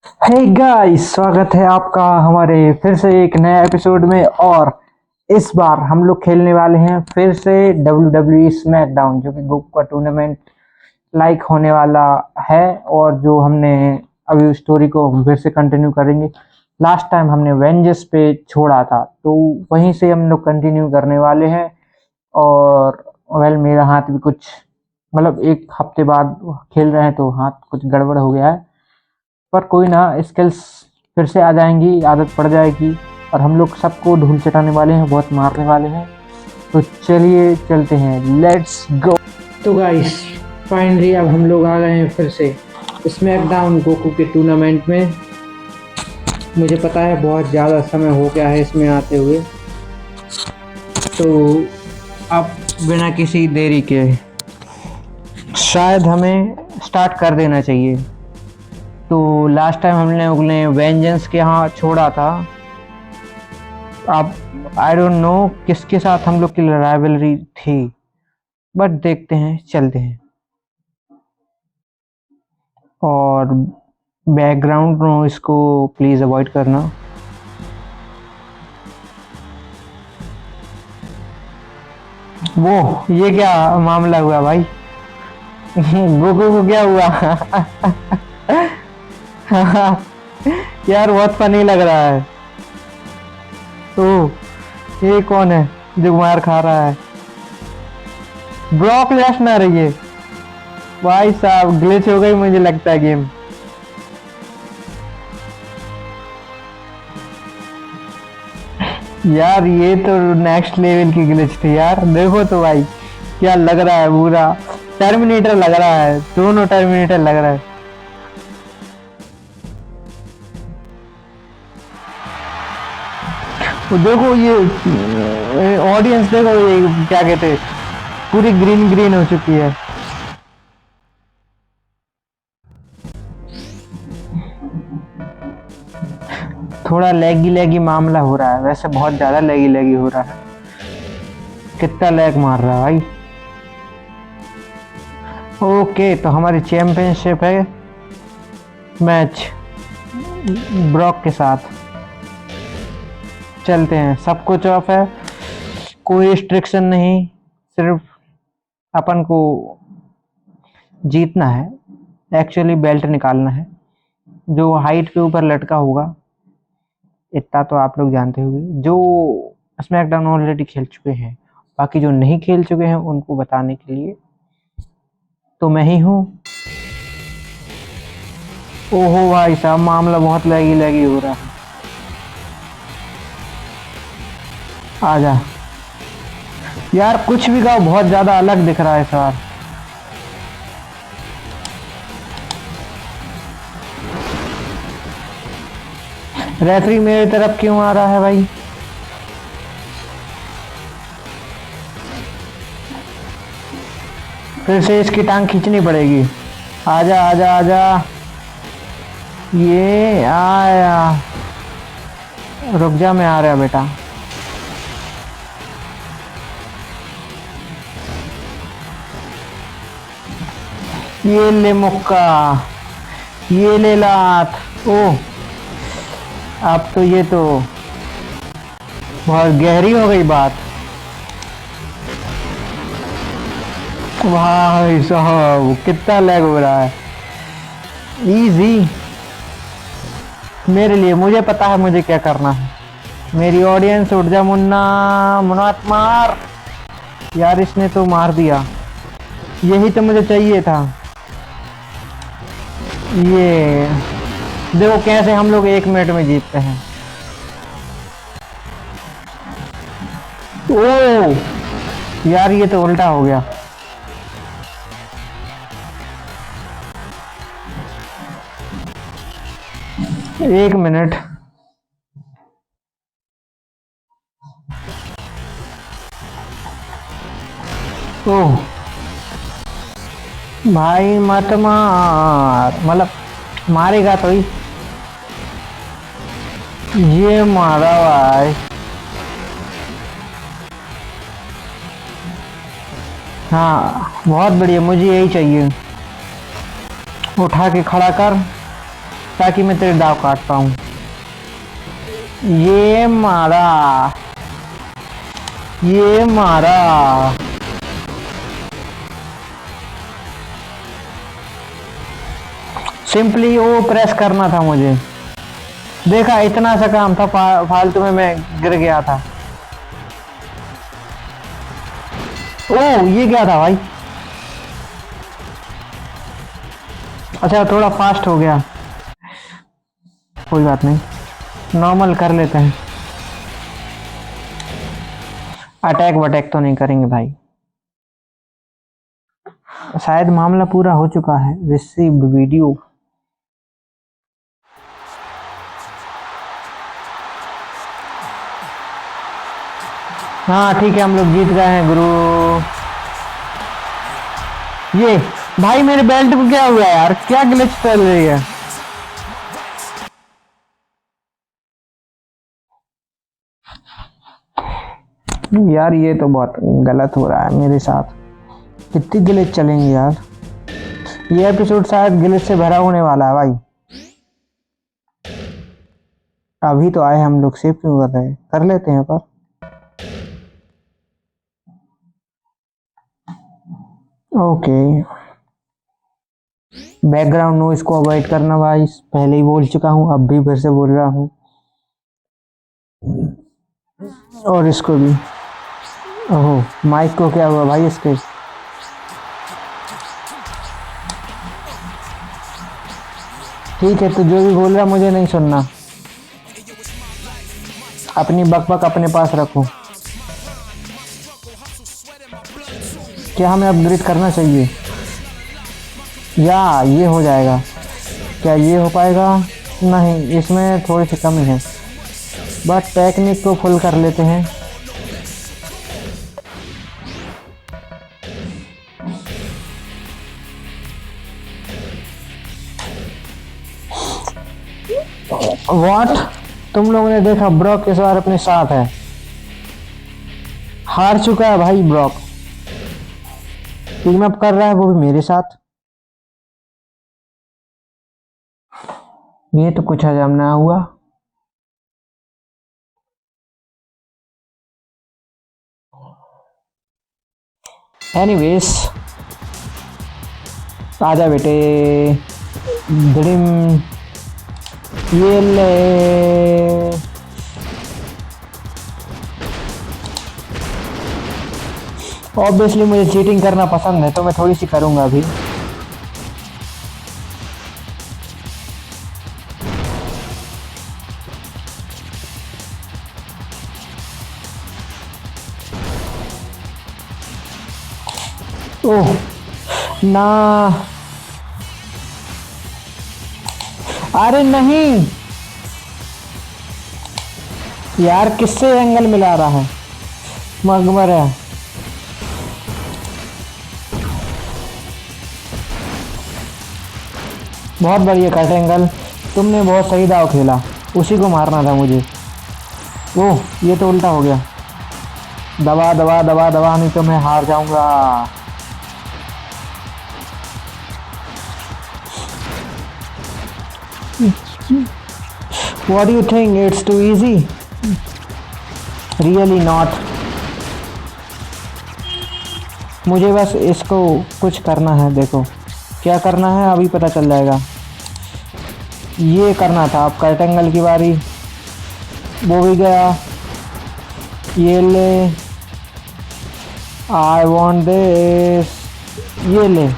Hey guys, स्वागत है आपका हमारे फिर से एक नया एपिसोड में। और इस बार हम लोग खेलने वाले हैं फिर से WWE स्मैकडाउन, जो कि ग्रुप का टूर्नामेंट लाइक होने वाला है। और जो हमने अभी स्टोरी को हम फिर से कंटिन्यू करेंगे। लास्ट टाइम हमने वेंजर्स पे छोड़ा था, तो वहीं से हम लोग कंटिन्यू करने वाले हैं। और वेल, मेरा हाथ भी कुछ मतलब एक हफ्ते बाद खेल रहे हैं तो हाथ कुछ गड़बड़ हो गया है। पर कोई ना, स्किल्स फिर से आ जाएंगी, आदत पड़ जाएगी। और हम लोग सबको धूल चटाने वाले हैं, बहुत मारने वाले हैं। तो चलिए चलते हैं, लेट्स गो। तो गाइस, फाइनली अब हम लोग आ गए हैं फिर से स्मैकडाउन गोकू के टूर्नामेंट में। मुझे पता है बहुत ज़्यादा समय हो गया है इसमें आते हुए, तो अब बिना किसी देरी के शायद हमें स्टार्ट कर देना चाहिए। तो लास्ट टाइम हमने उन्हें वेंजेंस के यहाँ छोड़ा था। अब आई डोंट नो किसके साथ हम लोग की राइवलरी थी, बट देखते हैं, चलते हैं। और बैकग्राउंड नॉइस को प्लीज अवॉइड करना। वो ये क्या मामला हुआ भाई? गोकू को क्या हुआ? यार बहुत फनी लग रहा है। ओह, ये कौन है जो मार खा रहा है? ब्रॉक लेसनर है ये। भाई साहब, ग्लिच हो गई मुझे लगता है गेम। यार ये तो नेक्स्ट लेवल की ग्लिच थी यार। देखो तो भाई, क्या लग रहा है, पूरा टर्मिनेटर लग रहा है, दोनों टर्मिनेटर लग रहा है। वो देखो, ये ऑडियंस देखो, ये क्या कहते हैं, पूरी ग्रीन ग्रीन हो चुकी है। थोड़ा लैगी लैगी मामला हो रहा है, वैसे बहुत ज्यादा लैगी लैगी हो रहा है। कितना लैग मार रहा है भाई। ओके, तो हमारी चैंपियनशिप है मैच ब्रॉक के साथ। चलते हैं, सब कुछ ऑफ है, कोई रिस्ट्रिक्शन नहीं, सिर्फ अपन को जीतना है। एक्चुअली बेल्ट निकालना है जो हाइट के ऊपर लटका होगा। इतना तो आप लोग जानते होंगे, जो स्मैकडाउन ऑलरेडी खेल चुके हैं। बाकी जो नहीं खेल चुके हैं उनको बताने के लिए तो मैं ही हूँ। ओहो भाई साहब, मामला बहुत लैगी लैगी हो रहा है। आजा यार, कुछ भी गाओ, बहुत ज्यादा अलग दिख रहा है इस बार। रेफरी मेरी तरफ क्यों आ रहा है भाई? फिर से इसकी टांग खींचनी पड़ेगी। आजा आजा आजा, ये आया। रुक जा, मैं आ रहा बेटा। ये ले मुक्का, ये ले लात। ओह, अब तो ये तो बहुत गहरी हो गई बात। भाई साहब, कितना लैग हो रहा है। इजी मेरे लिए, मुझे पता है मुझे क्या करना है। मेरी ऑडियंस, उठ जा मुन्ना, मुनात मार। यार इसने तो मार दिया, यही तो मुझे चाहिए था। ये देखो कैसे हम लोग 1 मिनट में जीतते हैं। ओ यार, ये तो उल्टा हो गया। 1 मिनट। ओह भाई, मत मार, मतलब मारेगा तो ही। ये मारा भाई। हाँ बहुत बढ़िया, मुझे यही चाहिए। उठा के खड़ा कर। ताकि मैं तेरे दाव काट पाऊं। ये मारा, ये मारा। सिंपली वो प्रेस करना था मुझे। देखा, इतना सा काम था, फालतू में मैं गिर गया था। ओ ये क्या था भाई? अच्छा थोड़ा फास्ट हो गया, कोई बात नहीं, नॉर्मल कर लेते हैं। अटैक वटैक तो नहीं करेंगे भाई। शायद मामला पूरा हो चुका है। Received video. हाँ ठीक है, हम लोग जीत गए हैं गुरु। ये भाई मेरे बेल्ट को क्या हुआ यार? क्या ग्लिच चल रही है? यार ये तो बहुत गलत हो रहा है मेरे साथ। कितनी ग्लिच चलेंगे यार? ये एपिसोड शायद ग्लिच से भरा होने वाला है भाई। अभी तो आए हम लोग, सेव क्यों कर रहे हैं? कर लेते हैं पर। ओके, बैकग्राउंड नॉइस को अवॉइड करना भाई। पहले ही बोल चुका हूँ, अब भी फिर से बोल रहा हूँ। और इसको भी। ओहो, माइक को क्या हुआ भाई इसके? ठीक है, तो जो भी बोल रहा मुझे नहीं सुनना। अपनी बकबक अपने पास रखो। क्या हमें अपग्रेड करना चाहिए या ये हो जाएगा? क्या ये हो पाएगा? नहीं, इसमें थोड़ी सी कमी है, बट टेक्निक को फुल कर लेते हैं। व्हाट? तुम लोगों ने देखा ब्रॉक इस बार अपने साथ है। हार चुका है भाई ब्रॉक। टीम अप कर रहा है, वो भी मेरे साथ। ये तो कुछ हजम ना हुआ। एनीवेज, आजा बेटे। ड्रीम ये ले। ऑब्वियसली मुझे चीटिंग करना पसंद है, तो मैं थोड़ी सी करूंगा अभी। ओह ना, अरे नहीं यार, किससे एंगल मिला रहा है? मगमर है। बहुत बढ़िया कट एंगल। तुमने बहुत सही दाव खेला, उसी को मारना था मुझे। ओह ये तो उल्टा हो गया। दबा दबा दबा दबा, नहीं तो मैं हार जाऊंगा। What do you think? It's too easy? Really not. मुझे बस इसको कुछ करना है। देखो क्या करना है, अभी पता चल जाएगा। ये करना था। अब कट एंगल की बारी। वो भी गया। ये ले, आई वॉन्ट दिस। ये ले,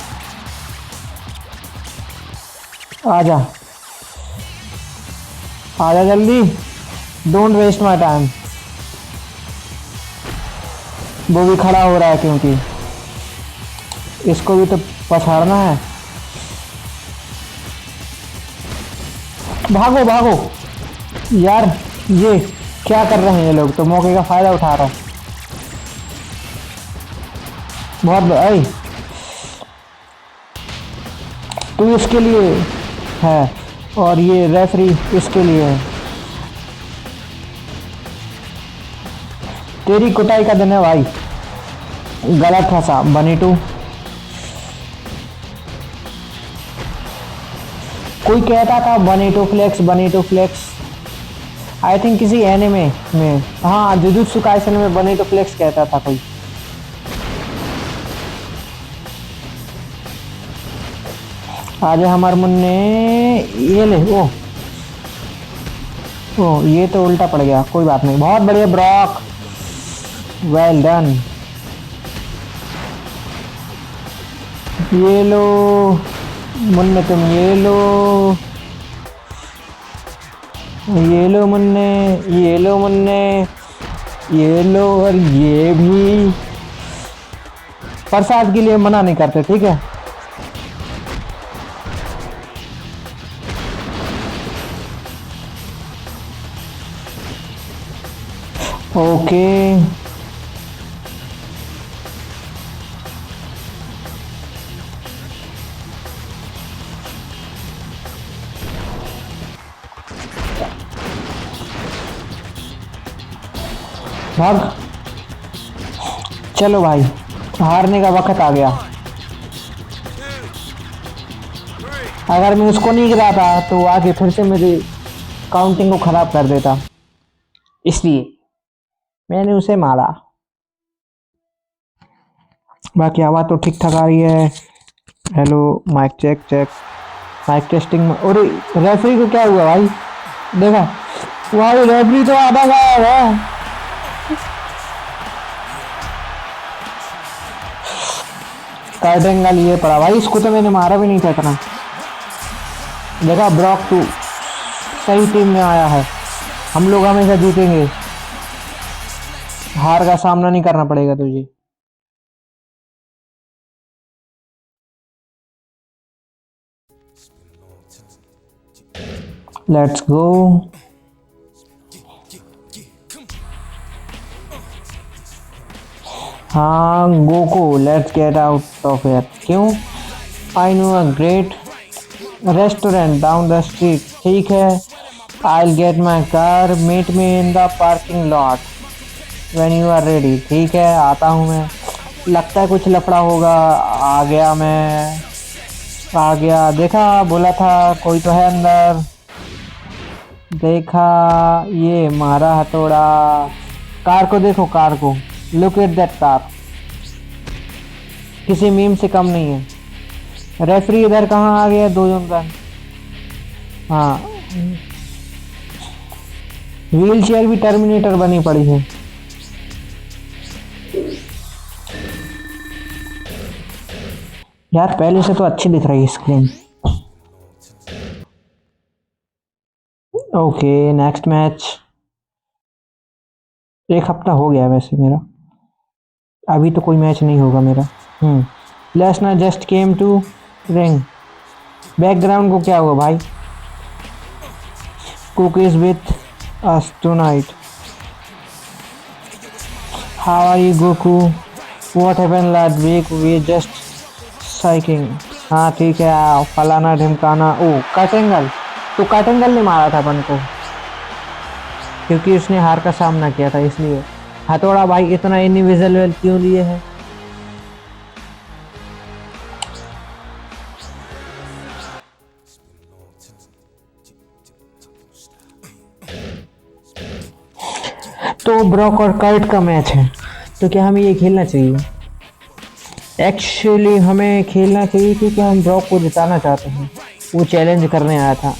आजा आजा जल्दी, डोंट वेस्ट माई टाइम। वो भी खड़ा हो रहा है क्योंकि इसको भी तो पछाड़ना है। भागो भागो यार, ये क्या कर रहे हैं ये लोग? तो मौके का फायदा उठा रहा है। बहुत आई तू इसके लिए है, और ये रेफरी इसके लिए है। तेरी कुटाई का दिन है भाई। गलत फंसा बनी टू। कोई कहता था बनेटो फ्लेक्स, बनेटो फ्लेक्स। आई थिंक किसी एनिमे में, हाँ जुजुत्सु काइसन में बनेटो फ्लेक्स कहता था कोई। आज हमार मुन्ने ये ले। ओ ये तो उल्टा पड़ गया, कोई बात नहीं, बहुत बढ़िया ब्रॉक, वेल डन। ये लो मुन्ने, तुम ये लो, ये लो मुन्ने, ये लो मुन्ने, ये लो, और ये भी। प्रसाद के लिए मना नहीं करते, ठीक है। ओके भाग, चलो भाई, हारने का वक्त आ गया। अगर मैं उसको नहीं गिराता तो आगे फिर से मेरी काउंटिंग को खराब कर देता, इसलिए मैंने उसे मारा। बाकी आवाज़ तो ठीक ठाक आ रही है। Hello mic check check, mic testing में। और रेफरी को क्या हुआ भाई, देखा भाई, रेफरी तो आधा गायब है। कार्डेंगल ये पड़ा भाई, इसको तो मैंने मारा भी नहीं था इतना। देखा ब्रॉक तू सही टीम में आया है, हम लोग हमेशा जीतेंगे, हार का सामना नहीं करना पड़ेगा तुझे। Let's go. हाँ Goku, let's get out of here. क्यों? I know a great restaurant down the street. ठीक है, I get my car, meet me in the parking lot when you are ready. ठीक है, आता हूँ मैं। लगता है कुछ लफड़ा होगा। आ गया मैं, आ गया। देखा, बोला था कोई तो है अंदर। देखा, ये मारा हथौड़ा। कार को देखो, कार को, लुक एट दैट कार, किसी मीम से कम नहीं है। रेफरी इधर कहाँ आ गया, 2 जन का। हाँ, व्हील चेयर भी टर्मिनेटर बनी पड़ी है। यार पहले से तो अच्छी दिख रही है स्क्रीन। Okay next match. 1 हफ्ता हो गया वैसे मेरा, अभी तो कोई मैच नहीं होगा मेरा। Lesnar just came to ring. Background को क्या हुआ भाई? Cookies with us tonight. How are you Goku? What happened last week? We just psyching. हाँ ठीक है, फलाना ढिमकाना। ओ कटेंगल, तो कटेंगल ने मारा था अपन को, क्योंकि उसने हार का सामना किया था, इसलिए। हथौड़ा भाई इतना इनविजिबल क्यों लिए है? तो ब्रॉक और कर्ट का मैच है, तो क्या हमें ये खेलना चाहिए? एक्चुअली हमें खेलना चाहिए, क्योंकि हम ब्रॉक को जिताना चाहते हैं। वो चैलेंज करने आया था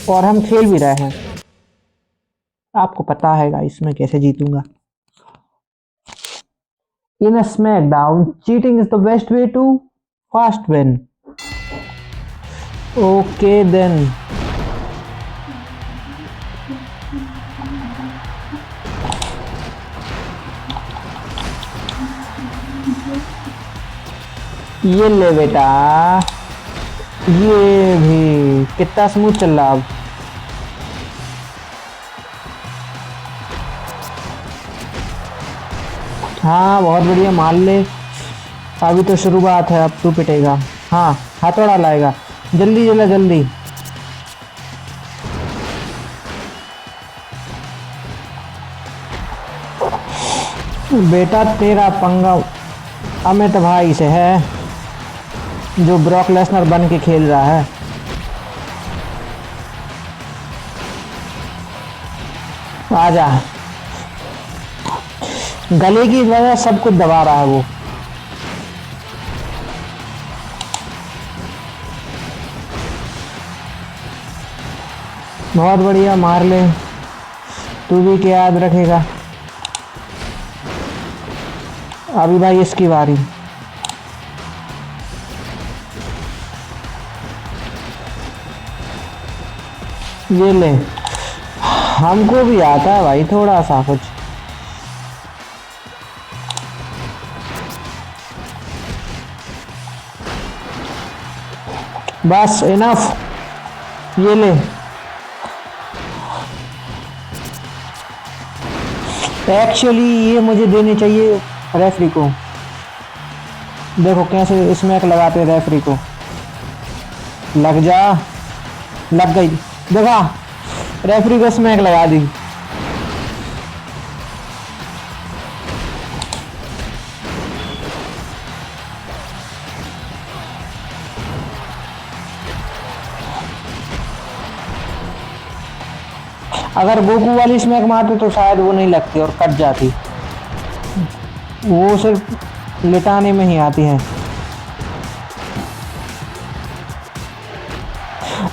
और हम खेल भी रहे हैं। आपको पता है गाइस मैं कैसे जीतूंगा। In a SmackDown, cheating is the best way to fast win. Okay then. ये ले बेटा, ये भी कितना स्मूथ चल रहा अब। हाँ बहुत बढ़िया, मार ले। अभी तो शुरुआत है, अब तू पिटेगा। हाँ हथौड़ा लाएगा, जल्दी जल्दी जल्दी। बेटा तेरा पंगा अमित भाई से है, जो ब्रॉक लेसनर बन के खेल रहा है। आजा, गले की वजह सब कुछ दबा रहा है वो। बहुत बढ़िया, मार ले। तू भी क्या याद रखेगा। अभी भाई इसकी बारी। ये ले, हमको भी आता है भाई थोड़ा सा कुछ। बस इनफ। ये ले, एक्चुअली ये मुझे देने चाहिए रेफरी को। देखो कैसे स्मैक लगाते रेफरी को। लग जा, लग गई। देखा, रेफरी को स्मैक लगा दी। अगर गोकू वाली स्मैक मारते तो शायद वो नहीं लगती और कट जाती। वो सिर्फ लिटाने में ही आती है।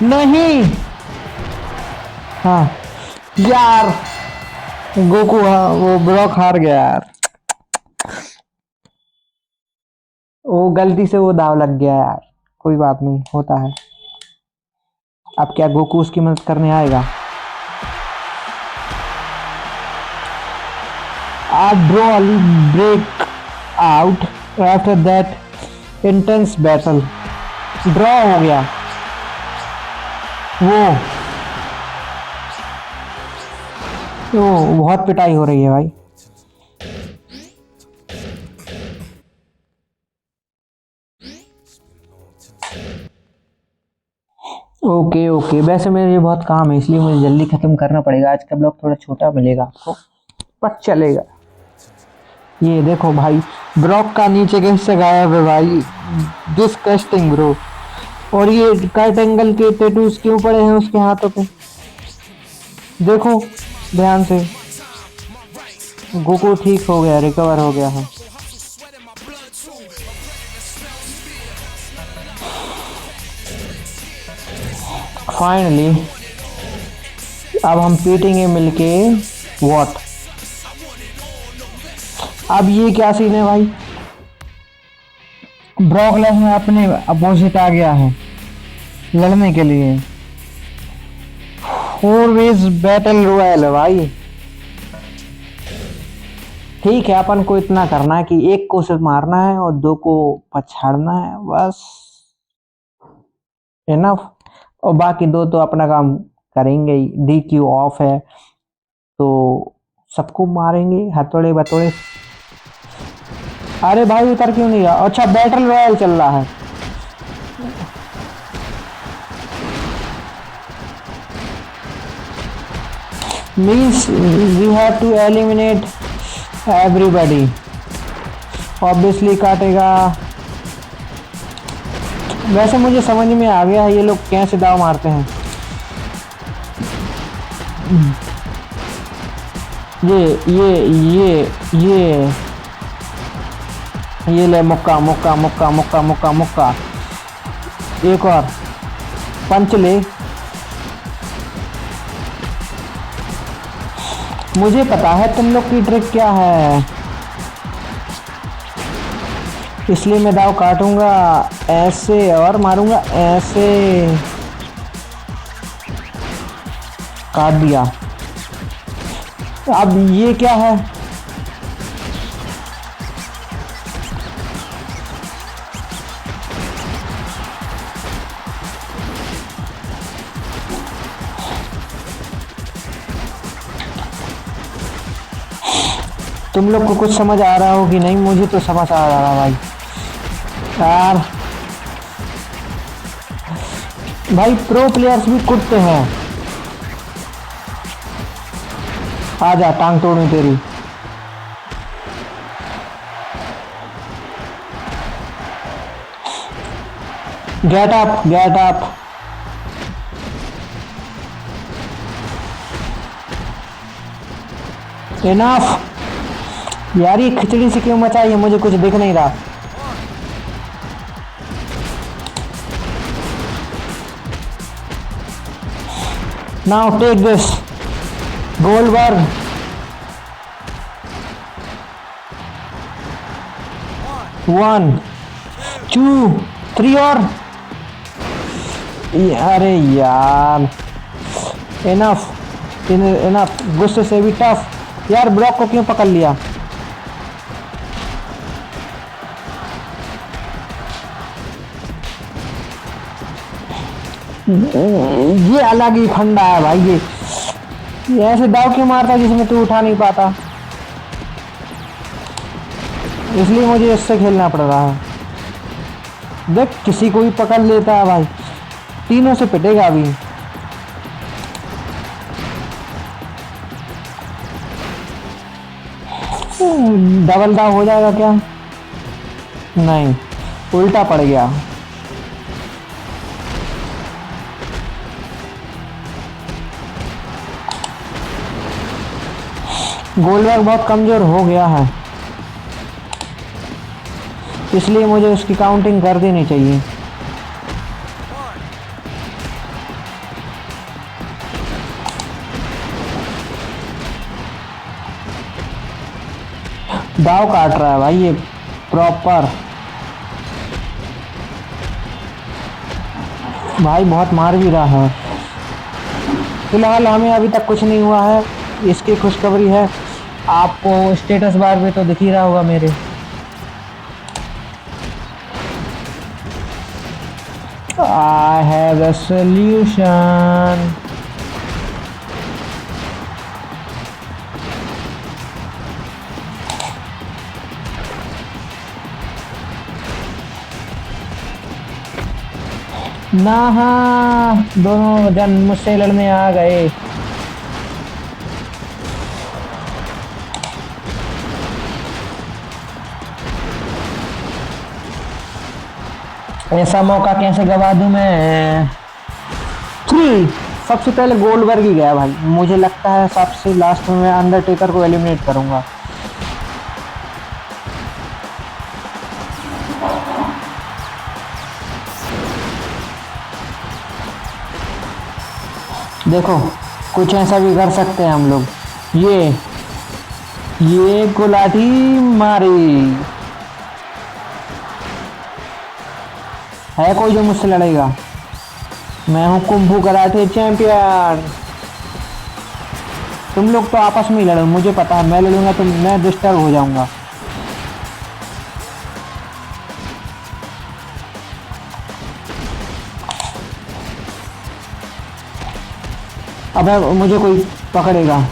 नहीं, हाँ यार, गोकू, हाँ वो ब्लॉक हार गया यार। वो गलती से वो दाव लग गया यार। कोई बात नहीं, होता है। अब क्या गोकू उसकी मदद करने आएगा? A draw break out after that intense battle. Draw हो गया वो। बहुत पिटाई हो रही है भाई। ओके ओके, वैसे मेरे ये बहुत काम है इसलिए मुझे जल्दी खत्म करना पड़ेगा। आज का ब्लॉग थोड़ा छोटा मिलेगा आपको, पर चलेगा। ये देखो भाई, ब्रॉक का नीचे कैसे गायब है भाई, डिस्कस्टिंग ब्रो। और ये कट एंगल के टैटूज क्यों पड़े हैं उसके हाथों पे, देखो ध्यान से। गोकू ठीक हो गया, रिकवर हो गया है। फाइनली अब हम पीटेंगे मिलके। व्हाट, अब ये क्या सीन है भाई? ब्रॉक लेसनर अपने अपोजिट आ गया है लड़ने के लिए। 4 वेज बैटल रॉयल है भाई। ठीक है, अपन को इतना करना है कि एक को सिर्फ मारना है और 2 को पछाड़ना है, बस इनफ। और बाकी 2 तो अपना काम करेंगे ही। DQ ऑफ है तो सबको मारेंगे हथौड़े बथौड़े। अरे भाई उतर क्यों नहीं गया? अच्छा, बैटल रॉयल चल रहा है। Means we have to eliminate everybody. Obviously काटेगा। वैसे मुझे समझ में आ गया है ये लोग कैसे दाव मारते हैं। ये ले, मुक्का मुक्का मुक्का मुक्का मुक्का मुक्का। एक और पंच ले। मुझे पता है तुम लोग की ट्रिक क्या है, इसलिए मैं दाव काटूंगा ऐसे और मारूंगा ऐसे। काट दिया। अब ये क्या है? तुम लोग को कुछ समझ आ रहा हो कि नहीं? मुझे तो समझ आ रहा भाई यार। भाई प्रो प्लेयर्स भी कुत्ते हैं। आजा, टांग तोड़ूं तेरी। Get up, get up. Enough. यार ये खिचड़ी से क्यों मचाई है, मुझे कुछ दिख नहीं रहा। Now take this Goldberg. 1 2 3 और अरे यार इनफ इनफ। गुस्से से भी टफ। यार ब्लॉक को क्यों पकड़ लिया। ये अलग ही फंडा है भाई। ये ऐसे दाव क्यों मारता है जिसमें तू उठा नहीं पाता, इसलिए मुझे इससे खेलना पड़ रहा है। देख किसी को भी पकड़ लेता है भाई, तीनों से पिटेगा अभी। डबल दाव हो जाएगा क्या, नहीं उल्टा पड़ गया। गोल्डबर्ग बहुत कमजोर हो गया है, इसलिए मुझे उसकी काउंटिंग कर देनी चाहिए। दाव काट रहा है भाई ये प्रॉपर। भाई बहुत मार भी रहा है। फिलहाल हमें अभी तक कुछ नहीं हुआ है, इसकी खुशखबरी है। आपको स्टेटस बार में तो दिख ही रहा होगा मेरे। I have a solution. ना हाँ, दोनों जन मुझसे लड़ने आ गए। ऐसा मौका कैसे गवा दूं मैं। 3 सबसे पहले गोल्डबर्ग ही गया भाई। मुझे लगता है सबसे लास्ट में मैं अंडरटेकर को एलिमिनेट करूंगा। देखो कुछ ऐसा भी कर सकते हैं हम लोग। ये गुलाटी मारी है, कोई जो मुझसे लड़ेगा। मैं हूं कुंफू कराटे चैंपियन। तुम लोग तो आपस में ही लड़ो, मुझे पता है मैं लड़ूंगा तो मैं डिस्टर्ब हो जाऊंगा। अब मुझे कोई पकड़ेगा।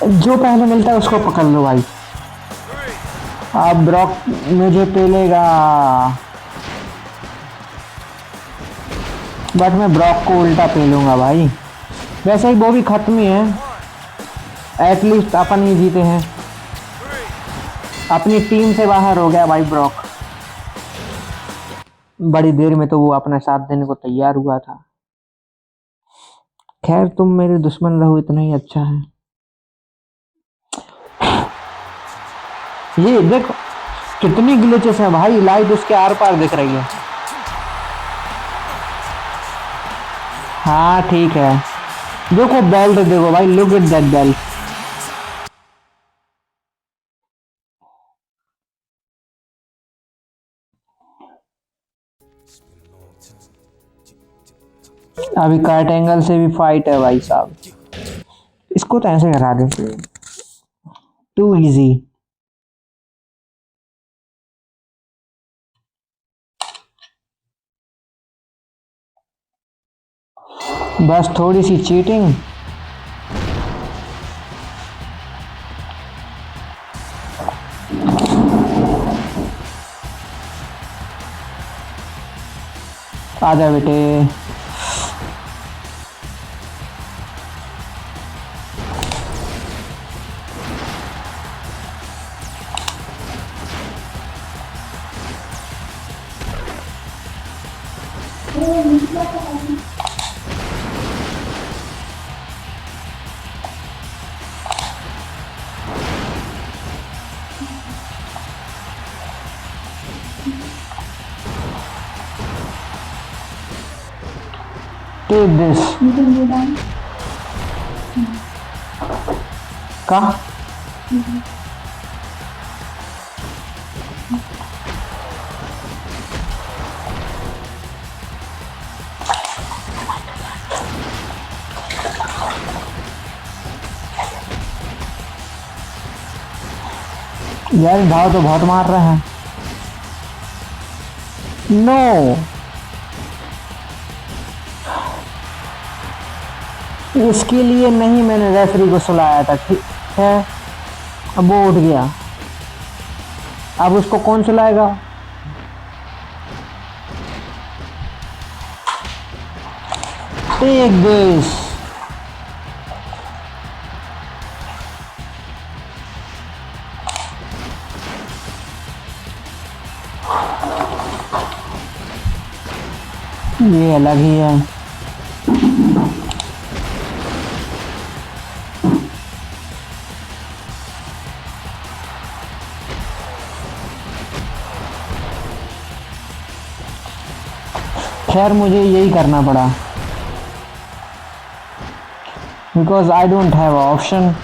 जो पहले मिलता है उसको पकड़ लो भाई। अब ब्रॉक मुझे पेलेगा, बट मैं ब्रॉक को उल्टा पेलूंगा भाई। वैसे ही वो भी खत्म ही है, एटलीस्ट अपन ही जीते हैं। अपनी टीम से बाहर हो गया भाई ब्रॉक। बड़ी देर में तो वो अपना साथ देने को तैयार हुआ था। खैर तुम मेरे दुश्मन रहो इतना ही अच्छा है। ये देखो कितनी ग्लिचेस है भाई, लाइट उसके आर पार दिख रही है। हाँ ठीक है, देखो बेल्ट देखो भाई, लुक एट दैट बेल्ट। अभी कार्ट एंगल से भी फाइट है भाई साहब। इसको तो ऐसे करा दे, टू इजी। बस थोड़ी सी चीटिंग। आजा बेटे। Take this. You can go down. कहाँ? यार भाव तो बहुत मार रहा है। नो, इसके लिए नहीं मैंने रेफरी को सुलाया था, ठीक है। अब वो उठ गया, अब उसको कौन सुलाएगा? Take this. ये अलग ही है। खैर मुझे यही करना पड़ा, because I don't have option.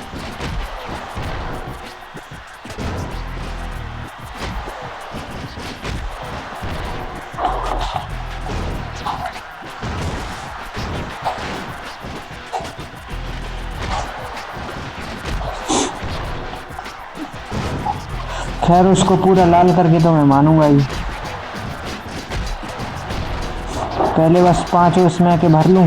खैर उसको पूरा लाल करके तो मैं मानूंगा ही। पहले बस 5 उसमें आके भर लूं।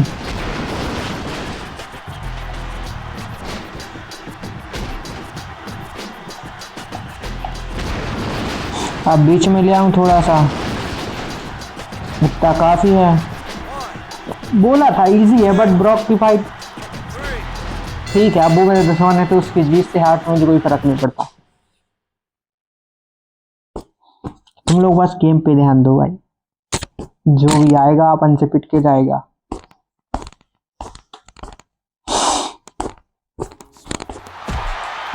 अब बीच में ले आऊं थोड़ा सा, इतना काफी है। बोला था इजी है, बट ब्रॉक की फाइट ठीक है। अब वो मेरे दुश्मन है तो उसकी जीत से हार में मुझे कोई फर्क नहीं पड़ता। तुम लोग बस गेम पे ध्यान दो भाई, जो भी आएगा अपन से पिट के जाएगा।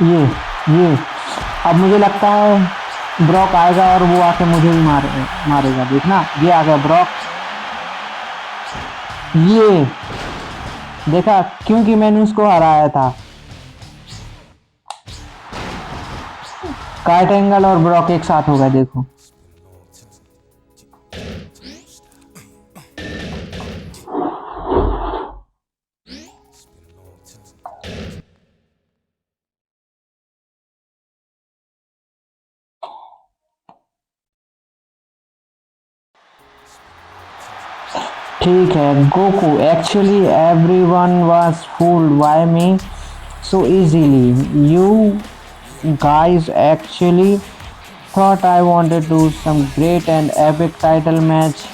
ये अब मुझे लगता है ब्रॉक आएगा और वो आके मुझे ही मारेगा। देखना, ये आ गया ब्रॉक। ये देखा, क्योंकि मैंने उसको हराया था। काइट एंगल और ब्रॉक एक साथ हो गए, देखो। ठीक है Goku, actually everyone was fooled bye me so easily. You guys actually thought I wanted to do some great and epic title match.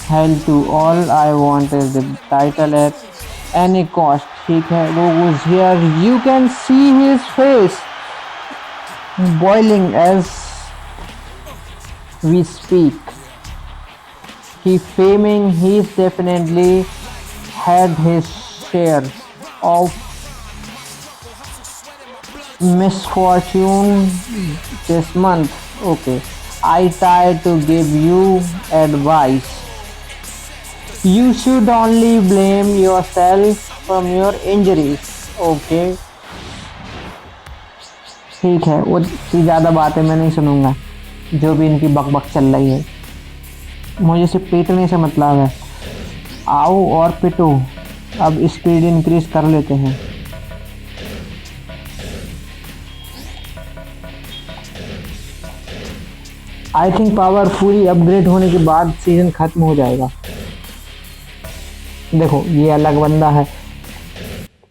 Hell to all, I wanted the title at any cost. ठीक है, Goku's here. You can see his face boiling as we speak. He's definitely had his share of misfortune this month. Okay, I try to give you advice. You should only blame yourself from your injuries. Okay, ठीक है, वो ज़्यादा बातें मैं नहीं सुनूंगा, जो भी इनकी बकबक चल रही है। मुझे सिर्फ पीटने से मतलब है। आओ और पिटो। अब स्पीड इंक्रीज कर लेते हैं। आई थिंक पावर पूरी अपग्रेड होने के बाद सीजन खत्म हो जाएगा। देखो ये अलग बंदा है,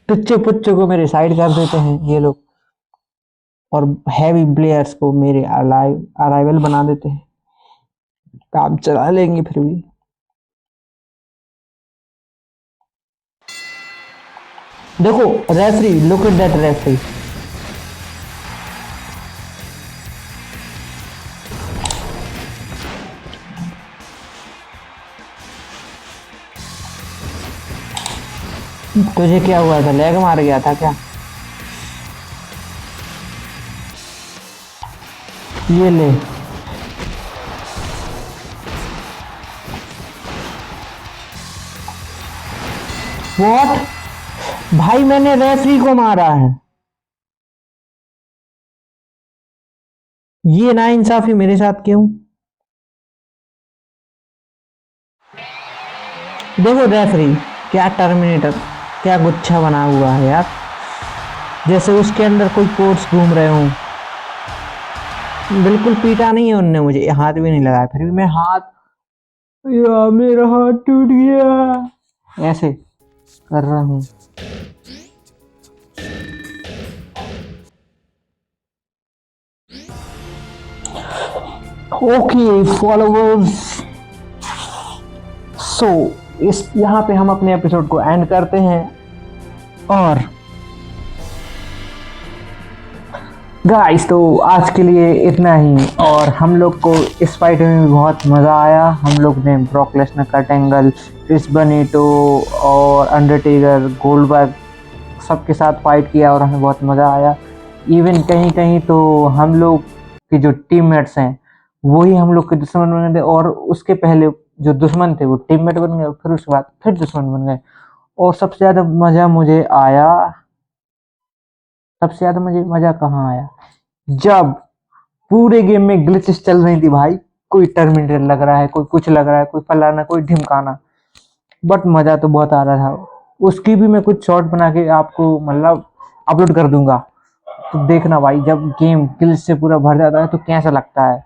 टुच्चे पुच्चे को मेरे साइड कर देते हैं ये लोग, और हैवी प्लेयर्स को मेरे अराइवल बना देते हैं। काम चला लेंगे फिर भी। देखो referee, look at that referee. तुझे क्या हुआ था, लेग मार गया था क्या? ये ले। व्हाट? भाई मैंने रेफरी को मारा है। ये ना इंसाफी मेरे साथ क्यों? देखो रेफरी, क्या टर्मिनेटर, क्या गुच्छा बना हुआ है यार, जैसे उसके अंदर कोई कोर्स घूम रहे हूँ। बिल्कुल पीटा नहीं है उनने मुझे, हाथ भी नहीं लगाया, फिर भी मैं हाथ, या मेरा हाथ टूट गया ऐसे कर रहा हूँ। ओके फॉलोवर्स, सो इस यहाँ पे हम अपने एपिसोड को एंड करते हैं। और गाइस तो आज के लिए इतना ही। और हम लोग को इस फाइट में भी बहुत मज़ा आया। हम लोग ने Brock Lesnar, Kurt Angle, Chris Benoit और अंडरटेकर, गोल्डबर्ग सबके साथ फाइट किया और हमें बहुत मज़ा आया। इवन कहीं कहीं तो हम लोग के जो टीममेट्स हैं वही हम लोग के दुश्मन बन गए, और उसके पहले जो दुश्मन थे वो टीममेट बन गए, फिर उसके बाद फिर दुश्मन बन गए। और सबसे ज़्यादा मज़ा मुझे आया, सबसे ज़्यादा मुझे मज़ा कहाँ आया, जब पूरे गेम में ग्लिचेस चल रही थी भाई। कोई टर्मिनेटर लग रहा है, कोई कुछ लग रहा है, कोई फलाना, कोई ढिमकाना, बट मजा तो बहुत आ रहा था। उसकी भी मैं कुछ शॉर्ट बना के आपको मतलब अपलोड कर दूंगा, तो देखना भाई जब गेम ग्लिच से पूरा भर जाता है तो कैसा लगता है।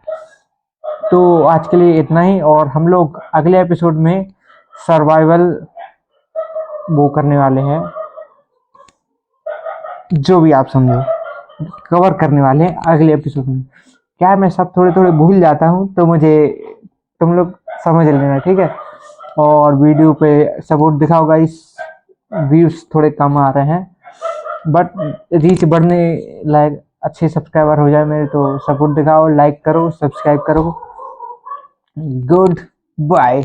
तो आज के लिए इतना ही, और हम लोग अगले एपिसोड में सर्वाइवल वो करने वाले हैं, जो भी आप समझो, कवर करने वाले हैं अगले एपिसोड में। क्या है, मैं सब थोड़े थोड़े भूल जाता हूँ, तो मुझे तुम लोग समझ लेना, ठीक है। और वीडियो पे सपोर्ट दिखाओ गाइस, व्यूज थोड़े कम आ रहे हैं, बट रीच बढ़ने लायक अच्छे सब्सक्राइबर हो जाए मेरे, तो सपोर्ट दिखाओ, लाइक करो, सब्सक्राइब करो। Good bye.